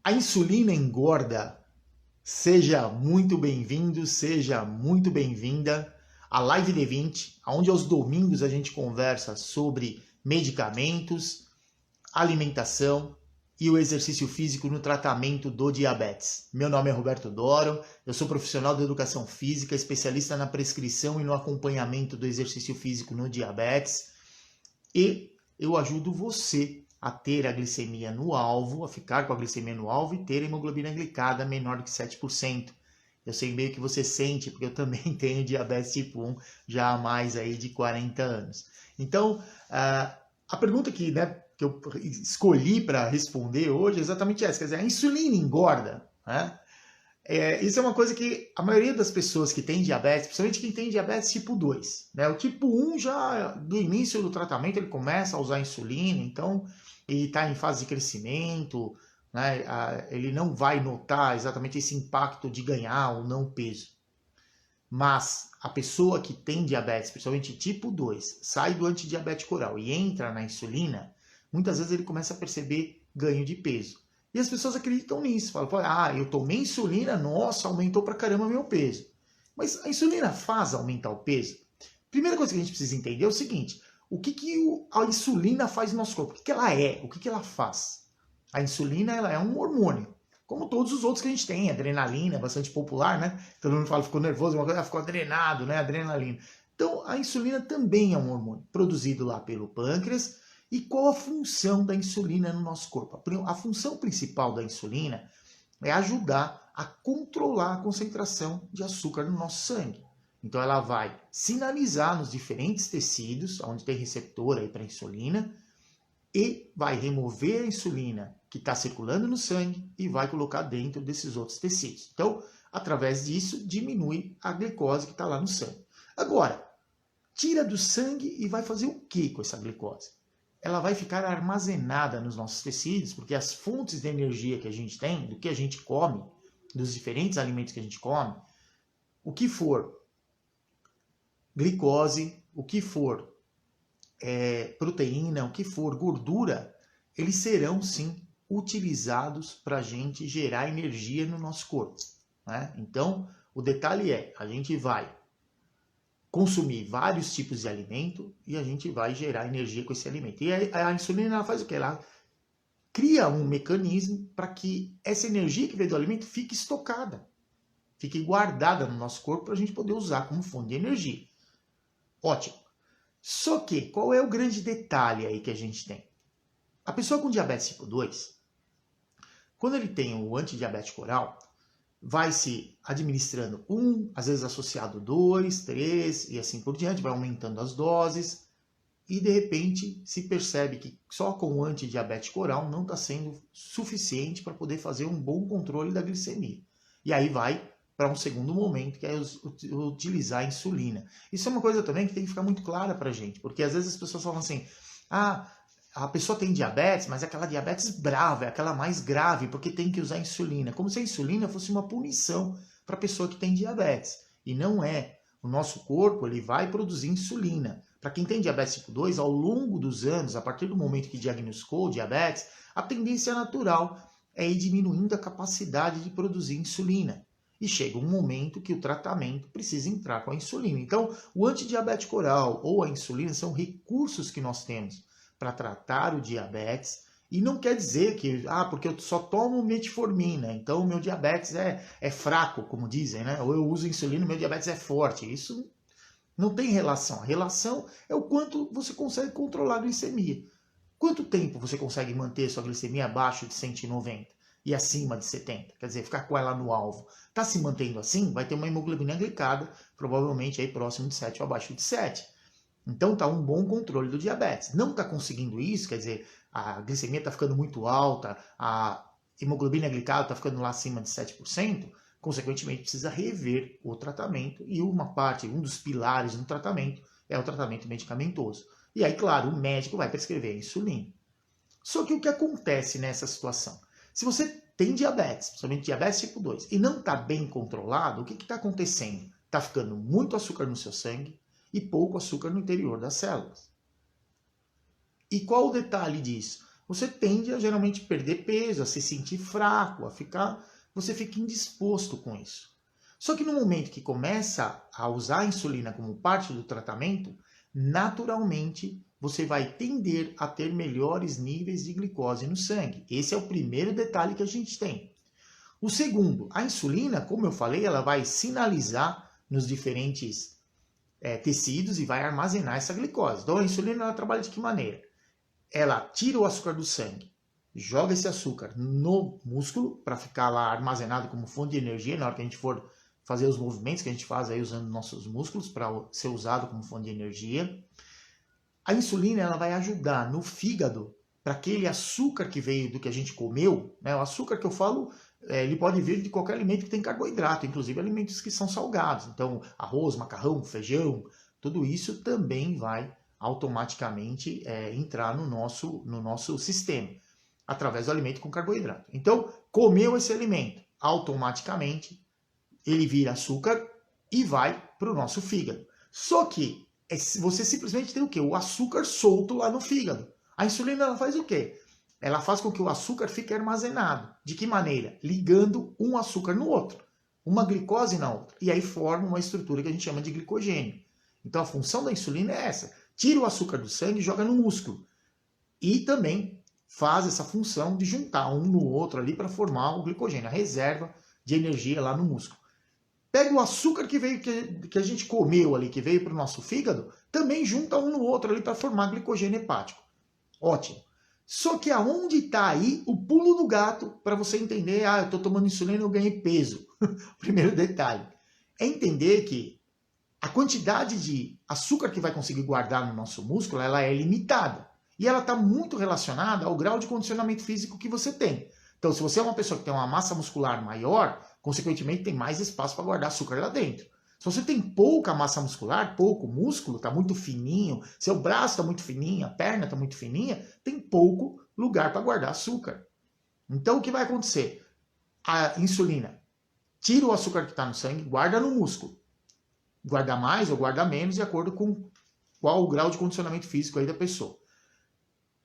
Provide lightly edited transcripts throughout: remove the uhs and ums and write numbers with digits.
A insulina engorda? Seja muito bem-vindo, seja muito bem-vinda à Live D20, onde aos domingos a gente conversa sobre medicamentos, alimentação e o exercício físico no tratamento do diabetes. Meu nome é Roberto Doro, eu sou profissional de educação física, especialista na prescrição e no acompanhamento do exercício físico no diabetes, e eu ajudo você a ter a glicemia no alvo, a ficar com a glicemia no alvo e ter a hemoglobina glicada menor que 7%. Eu sei meio que você sente, porque eu também tenho diabetes tipo 1 já há mais aí de 40 anos. Então, a pergunta que eu escolhi para responder hoje é exatamente essa, quer dizer, a insulina engorda? Né? Isso é uma coisa que a maioria das pessoas que tem diabetes, principalmente quem tem diabetes tipo 2, né? O tipo 1 já, do início do tratamento, ele começa a usar insulina, então ele está em fase de crescimento, né? Ele não vai notar exatamente esse impacto de ganhar ou não peso. Mas a pessoa que tem diabetes, principalmente tipo 2, sai do antidiabético oral e entra na insulina, muitas vezes ele começa a perceber ganho de peso. E as pessoas acreditam nisso, falam, eu tomei insulina, nossa, aumentou pra caramba meu peso. Mas a insulina faz aumentar o peso? Primeira coisa que a gente precisa entender é o seguinte, o que a insulina faz no nosso corpo? O que ela é? O que ela faz? A insulina ela é um hormônio, como todos os outros que a gente tem, adrenalina, é bastante popular, né? Todo mundo fala, ficou nervoso, uma coisa, ficou adrenado, né? Adrenalina. Então, a insulina também é um hormônio, produzido lá pelo pâncreas. E qual a função da insulina no nosso corpo? A função principal da insulina é ajudar a controlar a concentração de açúcar no nosso sangue. Então ela vai sinalizar nos diferentes tecidos, onde tem receptor aí para insulina, e vai remover a insulina que está circulando no sangue e vai colocar dentro desses outros tecidos. Então, através disso, diminui a glicose que está lá no sangue. Agora, tira do sangue e vai fazer o que com essa glicose? Ela vai ficar armazenada nos nossos tecidos, porque as fontes de energia que a gente tem, do que a gente come, dos diferentes alimentos que a gente come, o que for glicose, o que for proteína, o que for gordura, eles serão sim utilizados para a gente gerar energia no nosso corpo. Né? Então, o detalhe é, a gente vai consumir vários tipos de alimento e a gente vai gerar energia com esse alimento. E a insulina ela faz o quê? Ela cria um mecanismo para que essa energia que veio do alimento fique estocada, fique guardada no nosso corpo para a gente poder usar como fonte de energia. Ótimo. Só que, qual é o grande detalhe aí que a gente tem? A pessoa com diabetes tipo 2, quando ele tem o antidiabético oral, vai se administrando às vezes associado 2, 3 e assim por diante, vai aumentando as doses e de repente se percebe que só com o antidiabético oral não está sendo suficiente para poder fazer um bom controle da glicemia. E aí vai para um segundo momento, que é utilizar a insulina. Isso é uma coisa também que tem que ficar muito clara para a gente, porque às vezes as pessoas falam assim, a pessoa tem diabetes, mas é aquela diabetes brava, é aquela mais grave, porque tem que usar insulina. Como se a insulina fosse uma punição para a pessoa que tem diabetes. E não é. O nosso corpo ele vai produzir insulina. Para quem tem diabetes tipo 2, ao longo dos anos, a partir do momento que diagnosticou o diabetes, a tendência natural é ir diminuindo a capacidade de produzir insulina. E chega um momento que o tratamento precisa entrar com a insulina. Então, o antidiabético oral ou a insulina são recursos que nós temos para tratar o diabetes, e não quer dizer que, porque eu só tomo metformina, então o meu diabetes é fraco, como dizem, né? Ou eu uso insulina e meu diabetes é forte. Isso não tem relação. A relação é o quanto você consegue controlar a glicemia. Quanto tempo você consegue manter sua glicemia abaixo de 190 e acima de 70? Quer dizer, ficar com ela no alvo. Está se mantendo assim, vai ter uma hemoglobina glicada, provavelmente aí próximo de 7 ou abaixo de 7. Então está um bom controle do diabetes. Não está conseguindo isso, quer dizer, a glicemia está ficando muito alta, a hemoglobina glicada está ficando lá acima de 7%, consequentemente precisa rever o tratamento e um dos pilares do tratamento é o tratamento medicamentoso. E aí, claro, o médico vai prescrever a insulina. Só que o que acontece nessa situação? Se você tem diabetes, principalmente diabetes tipo 2, e não está bem controlado, o que está acontecendo? Está ficando muito açúcar no seu sangue, e pouco açúcar no interior das células. E qual o detalhe disso? você tende a geralmente perder peso, a se sentir fraco, você fica indisposto com isso. Só que no momento que começa a usar a insulina como parte do tratamento, naturalmente você vai tender a ter melhores níveis de glicose no sangue. Esse é o primeiro detalhe que a gente tem. O segundo, a insulina, como eu falei, ela vai sinalizar nos diferentes tecidos e vai armazenar essa glicose. Então a insulina ela trabalha de que maneira? Ela tira o açúcar do sangue, joga esse açúcar no músculo para ficar lá armazenado como fonte de energia na hora que a gente for fazer os movimentos que a gente faz aí usando nossos músculos para ser usado como fonte de energia. A insulina ela vai ajudar no fígado para aquele açúcar que veio do que a gente comeu, né? O açúcar que eu falo, ele pode vir de qualquer alimento que tem carboidrato, inclusive alimentos que são salgados. Então, arroz, macarrão, feijão, tudo isso também vai automaticamente entrar no nosso sistema, através do alimento com carboidrato. Então, comeu esse alimento, automaticamente ele vira açúcar e vai para o nosso fígado. Só que você simplesmente tem o quê? O açúcar solto lá no fígado. A insulina ela faz o quê? Ela faz com que o açúcar fique armazenado. De que maneira? Ligando um açúcar no outro, uma glicose na outra. E aí forma uma estrutura que a gente chama de glicogênio. Então a função da insulina é essa. Tira o açúcar do sangue e joga no músculo. E também faz essa função de juntar um no outro ali para formar o glicogênio, a reserva de energia lá no músculo. Pega o açúcar que a gente comeu ali, que veio para o nosso fígado, também junta um no outro ali para formar glicogênio hepático. Ótimo. Só que aonde está aí o pulo do gato para você entender, eu estou tomando insulina e eu ganhei peso. Primeiro detalhe. É entender que a quantidade de açúcar que vai conseguir guardar no nosso músculo, ela é limitada. E ela está muito relacionada ao grau de condicionamento físico que você tem. Então, se você é uma pessoa que tem uma massa muscular maior, consequentemente tem mais espaço para guardar açúcar lá dentro. Se você tem pouca massa muscular, pouco músculo, está muito fininho, seu braço está muito fininho, a perna está muito fininha, tem pouco lugar para guardar açúcar. Então, o que vai acontecer? A insulina tira o açúcar que está no sangue, guarda no músculo. Guarda mais ou guarda menos, de acordo com qual o grau de condicionamento físico aí da pessoa.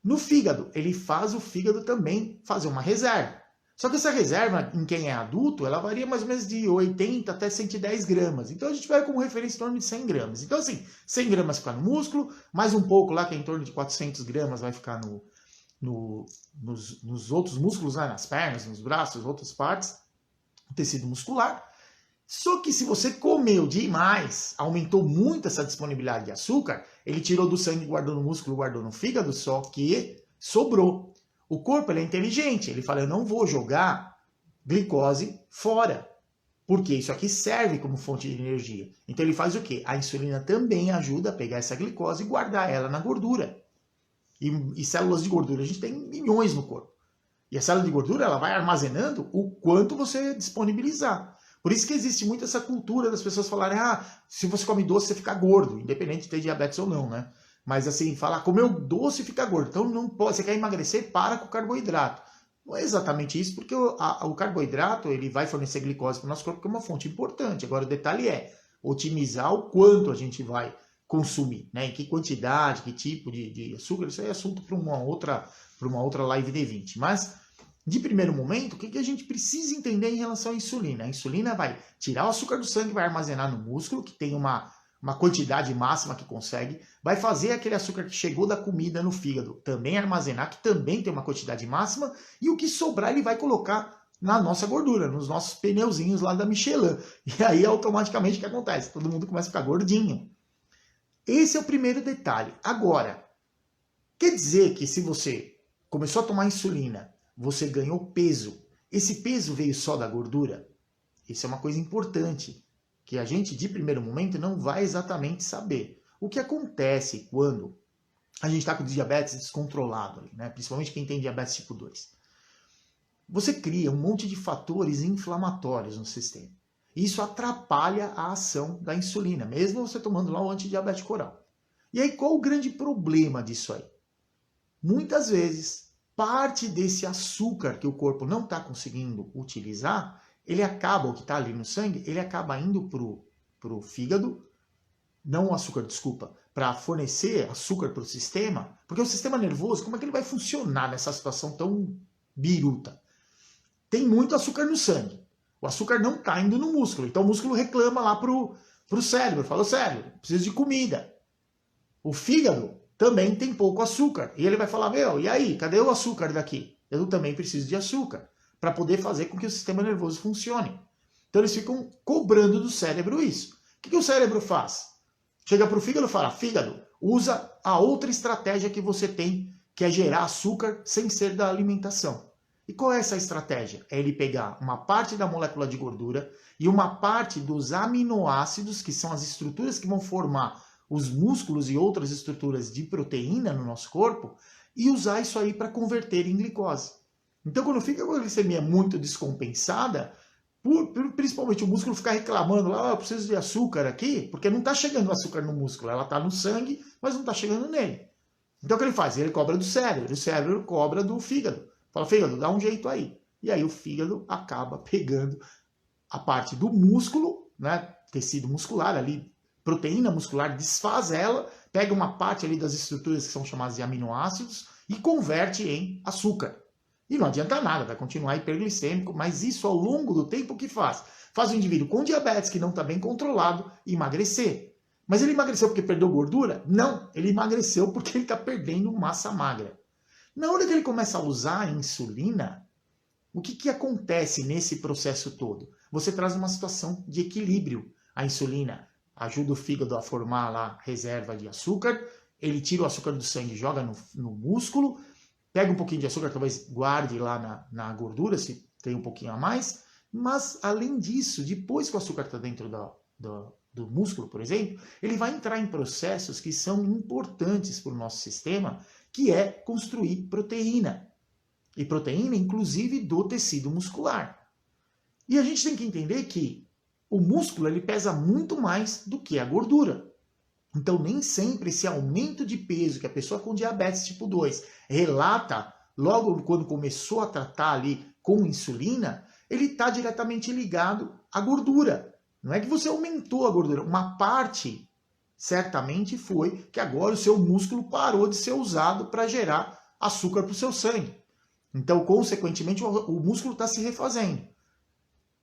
No fígado, ele faz o fígado também fazer uma reserva. Só que essa reserva, em quem é adulto, ela varia mais ou menos de 80 até 110 gramas. Então a gente vai como referência em torno de 100 gramas. Então assim, 100 gramas fica no músculo, mais um pouco lá, que é em torno de 400 gramas, vai ficar nos outros músculos, né? Nas pernas, nos braços, outras partes, o tecido muscular. Só que se você comeu demais, aumentou muito essa disponibilidade de açúcar, ele tirou do sangue, guardou no músculo, guardou no fígado, só que sobrou. O corpo ele é inteligente, ele fala, eu não vou jogar glicose fora, porque isso aqui serve como fonte de energia. Então ele faz o quê? A insulina também ajuda a pegar essa glicose e guardar ela na gordura. E células de gordura, a gente tem milhões no corpo. E a célula de gordura ela vai armazenando o quanto você disponibilizar. Por isso que existe muito essa cultura das pessoas falarem, se você come doce você fica gordo, independente de ter diabetes ou não, né? Mas assim, falar, comeu doce e fica gordo. Então não pode, você quer emagrecer, para com o carboidrato. Não é exatamente isso, porque o carboidrato ele vai fornecer glicose para o nosso corpo, que é uma fonte importante. Agora o detalhe é otimizar o quanto a gente vai consumir, né? Em que quantidade, que tipo de açúcar, isso aí é assunto para uma outra live de 20. Mas, de primeiro momento, o que a gente precisa entender em relação à insulina? A insulina vai tirar o açúcar do sangue, vai armazenar no músculo, que tem uma quantidade máxima que consegue, vai fazer aquele açúcar que chegou da comida no fígado também armazenar, que também tem uma quantidade máxima, e o que sobrar ele vai colocar na nossa gordura, nos nossos pneuzinhos lá da Michelin. E aí, automaticamente, o que acontece? Todo mundo começa a ficar gordinho. Esse é o primeiro detalhe. Agora, quer dizer que se você começou a tomar insulina, você ganhou peso, esse peso veio só da gordura? Isso é uma coisa importante, que a gente, de primeiro momento, não vai exatamente saber. O que acontece quando a gente está com diabetes descontrolado, né? Principalmente quem tem diabetes tipo 2. Você cria um monte de fatores inflamatórios no sistema. Isso atrapalha a ação da insulina, mesmo você tomando lá o antidiabético oral. E aí, qual o grande problema disso aí? Muitas vezes, parte desse açúcar que o corpo não está conseguindo utilizar, ele acaba, o que está ali no sangue, ele acaba indo para o fígado, não o açúcar, desculpa, para fornecer açúcar para o sistema, porque o sistema nervoso, como é que ele vai funcionar nessa situação tão biruta? Tem muito açúcar no sangue. O açúcar não está indo no músculo, então o músculo reclama lá pro cérebro, fala, cérebro, preciso de comida. O fígado também tem pouco açúcar, e ele vai falar, meu, e aí, cadê o açúcar daqui? Eu também preciso de açúcar, para poder fazer com que o sistema nervoso funcione. Então eles ficam cobrando do cérebro isso. O que o cérebro faz? Chega para o fígado e fala, fígado, usa a outra estratégia que você tem, que é gerar açúcar sem ser da alimentação. E qual é essa estratégia? É ele pegar uma parte da molécula de gordura e uma parte dos aminoácidos, que são as estruturas que vão formar os músculos e outras estruturas de proteína no nosso corpo, e usar isso aí para converter em glicose. Então, quando fica com a glicemia muito descompensada, principalmente o músculo ficar reclamando lá, eu preciso de açúcar aqui, porque não está chegando açúcar no músculo, ela está no sangue, mas não está chegando nele. Então o que ele faz? Ele cobra do cérebro, o cérebro cobra do fígado. Fala, fígado, dá um jeito aí. E aí o fígado acaba pegando a parte do músculo, né, tecido muscular ali, proteína muscular, desfaz ela, pega uma parte ali das estruturas que são chamadas de aminoácidos e converte em açúcar. E não adianta nada, vai continuar hiperglicêmico, mas isso ao longo do tempo o que faz? Faz o indivíduo com diabetes, que não está bem controlado, emagrecer. Mas ele emagreceu porque perdeu gordura? Não, ele emagreceu porque ele está perdendo massa magra. Na hora que ele começa a usar a insulina, o que acontece nesse processo todo? Você traz uma situação de equilíbrio. A insulina ajuda o fígado a formar lá reserva de açúcar, ele tira o açúcar do sangue e joga no músculo, pega um pouquinho de açúcar, talvez guarde lá na gordura, se tem um pouquinho a mais. Mas, além disso, depois que o açúcar está dentro do músculo, por exemplo, ele vai entrar em processos que são importantes para o nosso sistema, que é construir proteína. E proteína, inclusive, do tecido muscular. E a gente tem que entender que o músculo ele pesa muito mais do que a gordura. Então, nem sempre esse aumento de peso que a pessoa com diabetes tipo 2 relata logo quando começou a tratar ali com insulina, ele está diretamente ligado à gordura. Não é que você aumentou a gordura, uma parte certamente foi que agora o seu músculo parou de ser usado para gerar açúcar para o seu sangue. Então, consequentemente, o músculo está se refazendo.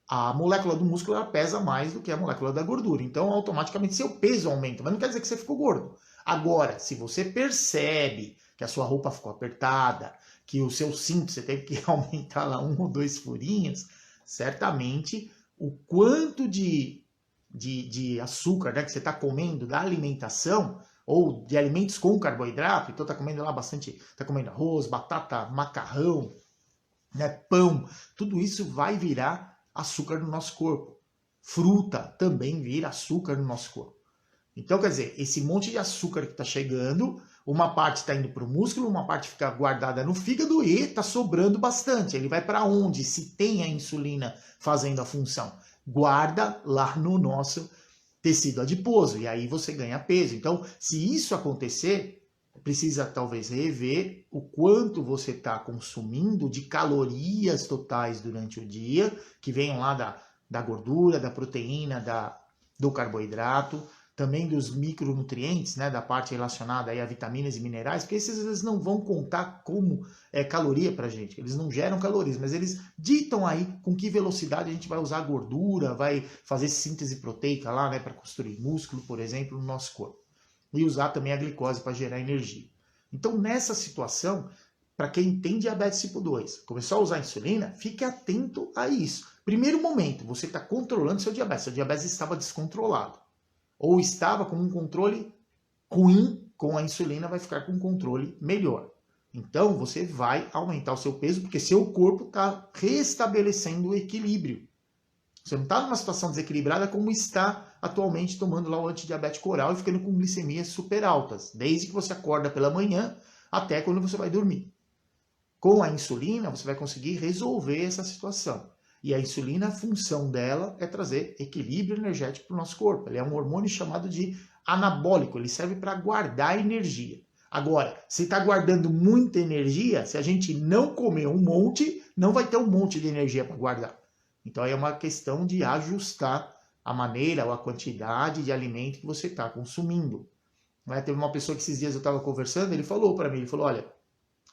A molécula do músculo ela pesa mais do que a molécula da gordura. Então, automaticamente, seu peso aumenta. Mas não quer dizer que você ficou gordo. Agora, se você percebe que a sua roupa ficou apertada, que o seu cinto você teve que aumentar lá 1 ou 2 furinhos, certamente o quanto de açúcar, né, que você está comendo da alimentação, ou de alimentos com carboidrato, então está comendo lá bastante, está comendo arroz, batata, macarrão, né, pão, tudo isso vai virar açúcar no nosso corpo. Fruta também vira açúcar no nosso corpo. Então, quer dizer, esse monte de açúcar que está chegando, uma parte está indo para o músculo, uma parte fica guardada no fígado e está sobrando bastante. Ele vai para onde? Se tem a insulina fazendo a função. Guarda lá no nosso tecido adiposo, e aí você ganha peso. Então, se isso acontecer, precisa talvez rever o quanto você está consumindo de calorias totais durante o dia, que venham lá da gordura, da proteína, do carboidrato, também dos micronutrientes, né, da parte relacionada aí a vitaminas e minerais, porque esses eles não vão contar como caloria para a gente, eles não geram calorias, mas eles ditam aí com que velocidade a gente vai usar a gordura, vai fazer síntese proteica lá, né, para construir músculo, por exemplo, no nosso corpo. E usar também a glicose para gerar energia. Então, nessa situação, para quem tem diabetes tipo 2, começou a usar insulina, fique atento a isso. Primeiro momento, você está controlando seu diabetes estava descontrolado. Ou estava com um controle ruim, com a insulina vai ficar com um controle melhor. Então, você vai aumentar o seu peso, porque seu corpo está restabelecendo o equilíbrio. Você não está numa situação desequilibrada como está atualmente tomando lá o antidiabético oral e ficando com glicemias super altas, desde que você acorda pela manhã até quando você vai dormir. Com a insulina, você vai conseguir resolver essa situação. E a insulina, a função dela é trazer equilíbrio energético para o nosso corpo. Ele é um hormônio chamado de anabólico, ele serve para guardar energia. Agora, se está guardando muita energia, se a gente não comer um monte, não vai ter um monte de energia para guardar. Então, é uma questão de ajustar a maneira ou a quantidade de alimento que você está consumindo. Né? Teve uma pessoa que esses dias eu estava conversando, ele falou para mim, ele falou, olha,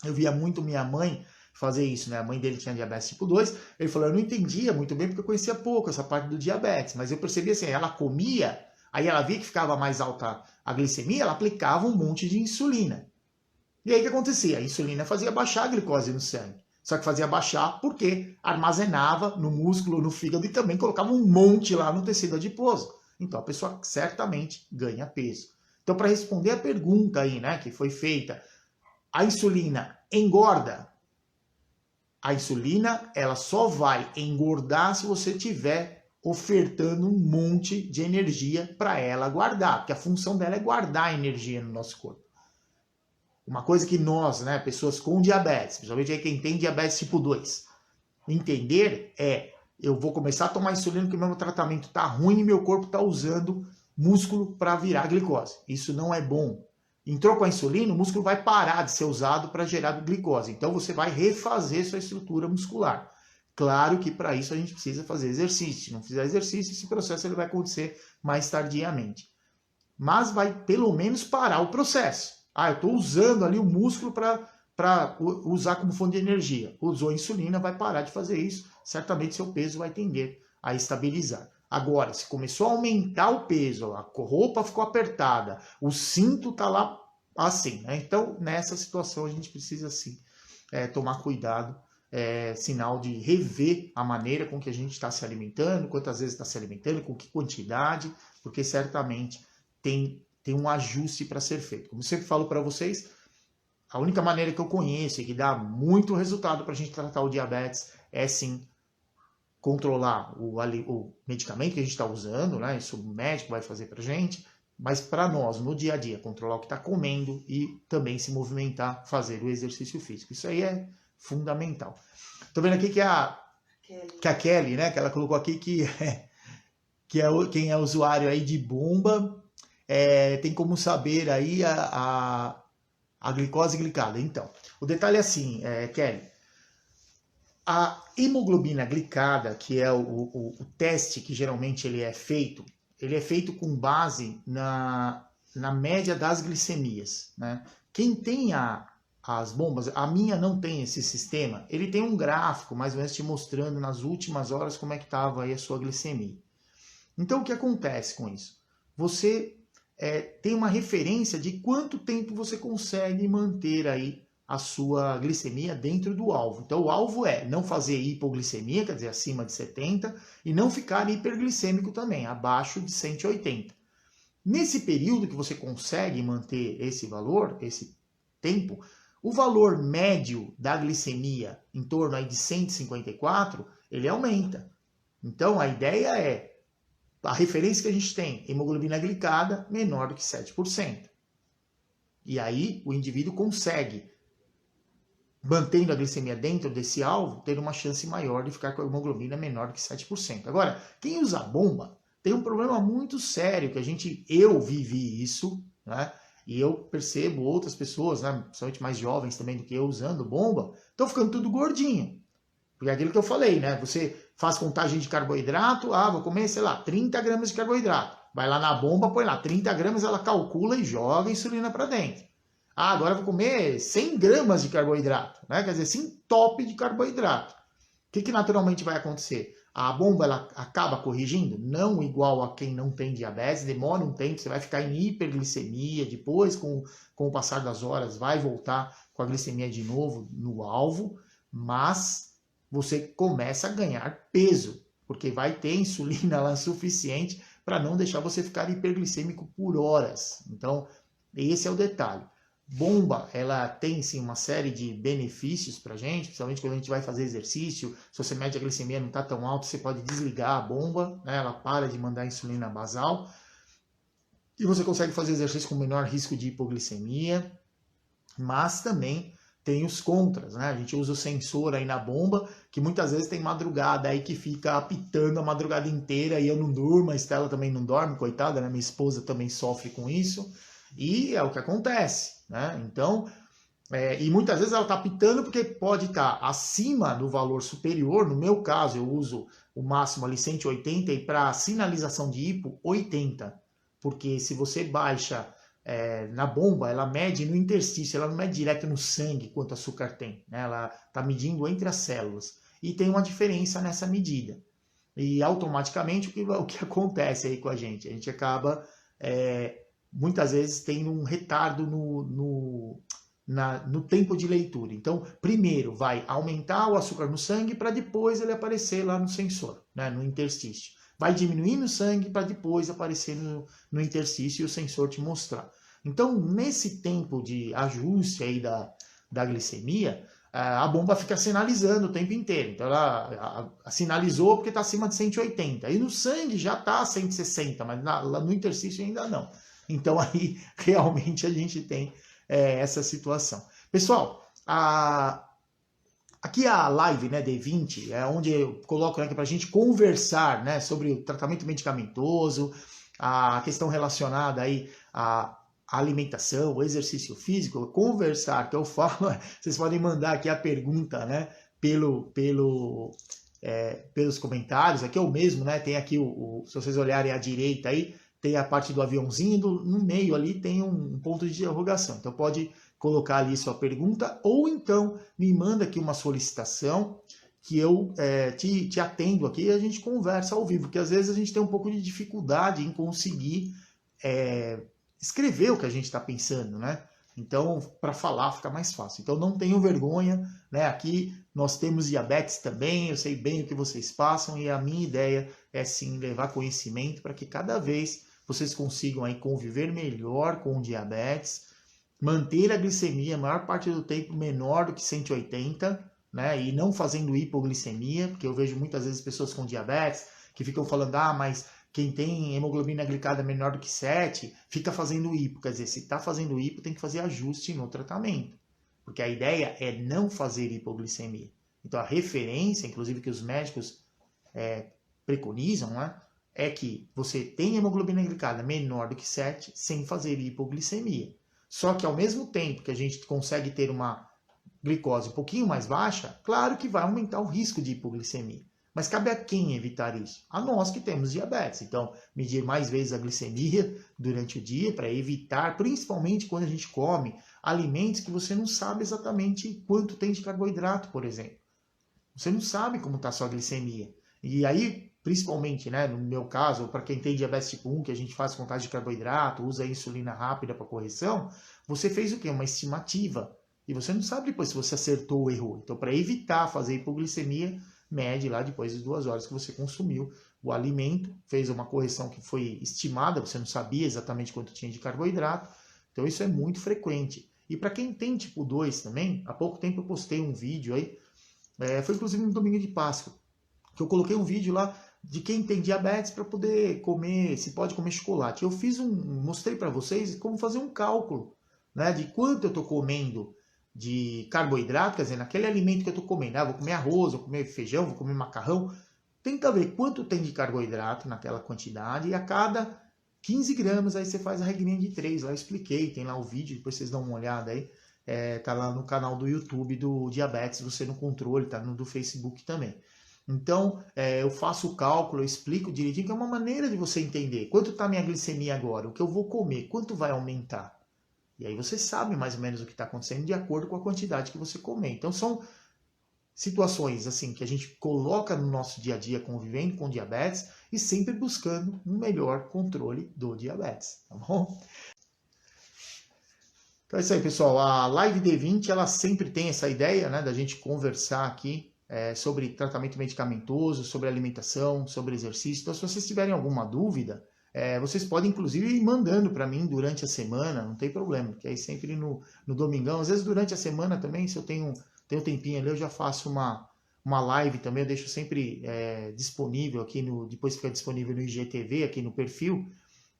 eu via muito minha mãe fazer isso, né? A mãe dele tinha diabetes tipo 2, ele falou, eu não entendia muito bem porque eu conhecia pouco essa parte do diabetes, mas eu percebia assim, ela comia, aí ela via que ficava mais alta a glicemia, ela aplicava um monte de insulina. E aí o que acontecia? A insulina fazia baixar a glicose no sangue. Só que fazia baixar porque armazenava no músculo, no fígado e também colocava um monte lá no tecido adiposo. Então a pessoa certamente ganha peso. Então, para responder a pergunta aí, né, que foi feita, a insulina engorda? A insulina, ela só vai engordar se você tiver ofertando um monte de energia para ela guardar, porque a função dela é guardar energia no nosso corpo. Uma coisa que nós, né, pessoas com diabetes, principalmente aí quem tem diabetes tipo 2, entender é, eu vou começar a tomar insulina porque meu tratamento está ruim e meu corpo está usando músculo para virar glicose. Isso não é bom. Entrou com a insulina, o músculo vai parar de ser usado para gerar glicose. Então você vai refazer sua estrutura muscular. Claro que para isso a gente precisa fazer exercício. Se não fizer exercício, esse processo ele vai acontecer mais tardiamente. Mas vai pelo menos parar o processo. Ah, eu estou usando ali o músculo para usar como fonte de energia. Usou a insulina, vai parar de fazer isso. Certamente seu peso vai tender a estabilizar. Agora, se começou a aumentar o peso, a roupa ficou apertada, o cinto está lá assim, né? Então, nessa situação, a gente precisa, sim, tomar cuidado, sinal de rever a maneira com que a gente está se alimentando, quantas vezes está se alimentando, com que quantidade, porque certamente tem um ajuste para ser feito. Como eu sempre falo para vocês, a única maneira que eu conheço e que dá muito resultado para a gente tratar o diabetes é, sim, controlar o medicamento que a gente está usando, né? Isso o médico vai fazer para a gente, mas para nós, no dia a dia, controlar o que está comendo e também se movimentar, fazer o exercício físico. Isso aí é fundamental. Estou vendo aqui que a Kelly, né? Que ela colocou aqui quem é usuário aí de bomba, tem como saber aí a glicose glicada. Então, o detalhe é assim, Kelly, a hemoglobina glicada, que é o teste que geralmente ele é feito com base na média das glicemias, né? Quem tem as bombas, a minha não tem esse sistema, ele tem um gráfico mais ou menos te mostrando nas últimas horas como é que estava aí a sua glicemia. Então, o que acontece com isso? Você tem uma referência de quanto tempo você consegue manter aí a sua glicemia dentro do alvo. Então, o alvo é não fazer hipoglicemia, quer dizer, acima de 70, e não ficar hiperglicêmico também, abaixo de 180. Nesse período que você consegue manter esse valor, esse tempo, o valor médio da glicemia, em torno aí de 154, ele aumenta. Então, a ideia é, a referência que a gente tem, hemoglobina glicada menor do que 7%. E aí, o indivíduo consegue, mantendo a glicemia dentro desse alvo, ter uma chance maior de ficar com a hemoglobina menor que 7%. Agora, quem usa bomba tem um problema muito sério, que eu vivi isso, né? E eu percebo outras pessoas, né, principalmente mais jovens também do que eu, usando bomba, estão ficando tudo gordinho. Porque é aquilo que eu falei, né? Você faz contagem de carboidrato, vou comer, sei lá, 30 gramas de carboidrato. Vai lá na bomba, põe lá 30 gramas, ela calcula e joga a insulina para dentro. Agora eu vou comer 100 gramas de carboidrato, né? Quer dizer, sim, top de carboidrato. O que naturalmente vai acontecer? A bomba ela acaba corrigindo, não igual a quem não tem diabetes, demora um tempo, você vai ficar em hiperglicemia, depois com o passar das horas vai voltar com a glicemia de novo no alvo, mas você começa a ganhar peso, porque vai ter insulina lá suficiente para não deixar você ficar hiperglicêmico por horas. Então, esse é o detalhe. Bomba, ela tem sim uma série de benefícios para a gente, principalmente quando a gente vai fazer exercício. Se você mede a glicemia não está tão alta, você pode desligar a bomba, né? Ela para de mandar insulina basal e você consegue fazer exercício com menor risco de hipoglicemia, mas também tem os contras, né? A gente usa o sensor aí na bomba, que muitas vezes tem madrugada aí que fica apitando a madrugada inteira e eu não durmo, a Estela também não dorme, coitada, né? Minha esposa também sofre com isso. E é o que acontece, né? Então, e muitas vezes ela está apitando porque pode estar acima do valor superior. No meu caso, eu uso o máximo ali 180 e para sinalização de hipo, 80. Porque se você baixa na bomba, ela mede no interstício, ela não mede direto no sangue quanto açúcar tem, né? Ela está medindo entre as células. E tem uma diferença nessa medida. E automaticamente o que acontece aí com a gente? A gente acaba, muitas vezes, tendo um retardo no tempo de leitura. Então, primeiro vai aumentar o açúcar no sangue para depois ele aparecer lá no sensor, né, no interstício. Vai diminuir no sangue para depois aparecer no interstício e o sensor te mostrar. Então, nesse tempo de ajuste aí da glicemia, a bomba fica sinalizando o tempo inteiro. Então, ela sinalizou porque está acima de 180. E no sangue já está 160, mas lá no interstício ainda não. Então, aí, realmente, a gente tem essa situação. Pessoal, aqui a live, né, D20, é onde eu coloco, né, para a gente conversar, né, sobre o tratamento medicamentoso, a questão relacionada aí à alimentação, o exercício físico, conversar, que eu falo, vocês podem mandar aqui a pergunta, né, pelos comentários, aqui eu mesmo, né, tem aqui, se vocês olharem à direita aí, tem a parte do aviãozinho, no meio ali tem um ponto de interrogação. Então pode colocar ali sua pergunta, ou então me manda aqui uma solicitação que eu te atendo aqui e a gente conversa ao vivo, porque às vezes a gente tem um pouco de dificuldade em conseguir escrever o que a gente está pensando, né? Então, para falar fica mais fácil. Então, não tenham vergonha, né? Aqui nós temos diabetes também, eu sei bem o que vocês passam e a minha ideia é sim levar conhecimento para que cada vez vocês consigam aí conviver melhor com o diabetes, manter a glicemia a maior parte do tempo menor do que 180, né? E não fazendo hipoglicemia, porque eu vejo muitas vezes pessoas com diabetes que ficam falando, mas quem tem hemoglobina glicada menor do que 7 fica fazendo hipo. Quer dizer, se está fazendo hipo, tem que fazer ajuste no tratamento. Porque a ideia é não fazer hipoglicemia. Então a referência, inclusive que os médicos preconizam, né, é que você tem hemoglobina glicada menor do que 7 sem fazer hipoglicemia. Só que ao mesmo tempo que a gente consegue ter uma glicose um pouquinho mais baixa, claro que vai aumentar o risco de hipoglicemia. Mas cabe a quem evitar isso? A nós que temos diabetes. Então, medir mais vezes a glicemia durante o dia para evitar, principalmente quando a gente come alimentos que você não sabe exatamente quanto tem de carboidrato, por exemplo. Você não sabe como está a sua glicemia. E aí, principalmente, né, no meu caso, para quem tem diabetes tipo 1, que a gente faz contagem de carboidrato, usa a insulina rápida para correção, você fez o quê? Uma estimativa. E você não sabe depois se você acertou ou errou. Então, para evitar fazer hipoglicemia, mede lá depois de 2 horas que você consumiu o alimento, fez uma correção que foi estimada, você não sabia exatamente quanto tinha de carboidrato, então isso é muito frequente. E para quem tem tipo 2 também, há pouco tempo eu postei um vídeo aí, foi inclusive no domingo de Páscoa, que eu coloquei um vídeo lá de quem tem diabetes para poder comer, se pode comer chocolate. Eu mostrei para vocês como fazer um cálculo, né, de quanto eu estou comendo de carboidrato, quer dizer, naquele alimento que eu estou comendo, vou comer arroz, vou comer feijão, vou comer macarrão, tenta ver quanto tem de carboidrato naquela quantidade e a cada 15 gramas aí você faz a regrinha de 3, lá eu expliquei, tem lá o vídeo, depois vocês dão uma olhada aí, tá lá no canal do YouTube do Diabetes, você no controle, tá no do Facebook também. Então, eu faço o cálculo, eu explico direitinho, que é uma maneira de você entender quanto está a minha glicemia agora, o que eu vou comer, quanto vai aumentar. E aí você sabe mais ou menos o que está acontecendo de acordo com a quantidade que você comer. Então são situações assim que a gente coloca no nosso dia a dia convivendo com diabetes e sempre buscando um melhor controle do diabetes, tá bom? Então é isso aí, pessoal. A Live D20 ela sempre tem essa ideia, né, da gente conversar aqui sobre tratamento medicamentoso, sobre alimentação, sobre exercício. Então se vocês tiverem alguma dúvida, vocês podem, inclusive, ir mandando para mim durante a semana, não tem problema, porque aí sempre no domingão, às vezes durante a semana também, se eu tenho tempinho ali, eu já faço uma live também, eu deixo sempre disponível aqui, depois fica disponível no IGTV, aqui no perfil,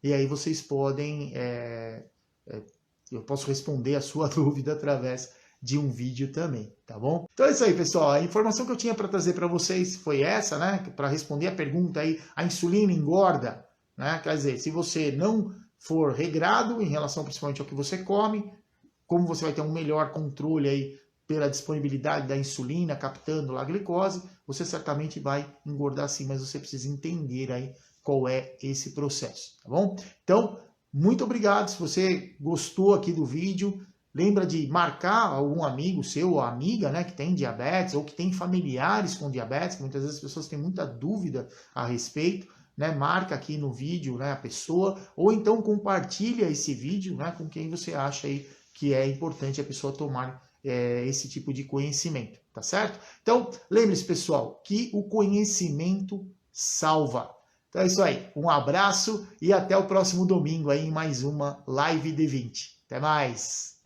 e aí vocês podem, eu posso responder a sua dúvida através de um vídeo também, tá bom? Então é isso aí, pessoal, a informação que eu tinha para trazer para vocês foi essa, né, para responder a pergunta aí, a insulina engorda? Né? Quer dizer, se você não for regrado em relação principalmente ao que você come, como você vai ter um melhor controle aí pela disponibilidade da insulina, captando lá a glicose, você certamente vai engordar sim, mas você precisa entender aí qual é esse processo, tá bom? Então, Muito obrigado. Se você gostou aqui do vídeo, lembra de marcar algum amigo seu ou amiga, né, que tem diabetes ou que tem familiares com diabetes, que muitas vezes as pessoas têm muita dúvida a respeito, né? Marca aqui no vídeo, né, a pessoa, ou então compartilha esse vídeo, né, com quem você acha aí que é importante a pessoa tomar esse tipo de conhecimento, tá certo? Então, lembre-se, pessoal, que o conhecimento salva. Então é isso aí. Um abraço e até o próximo domingo aí em mais uma Live D20. Até mais!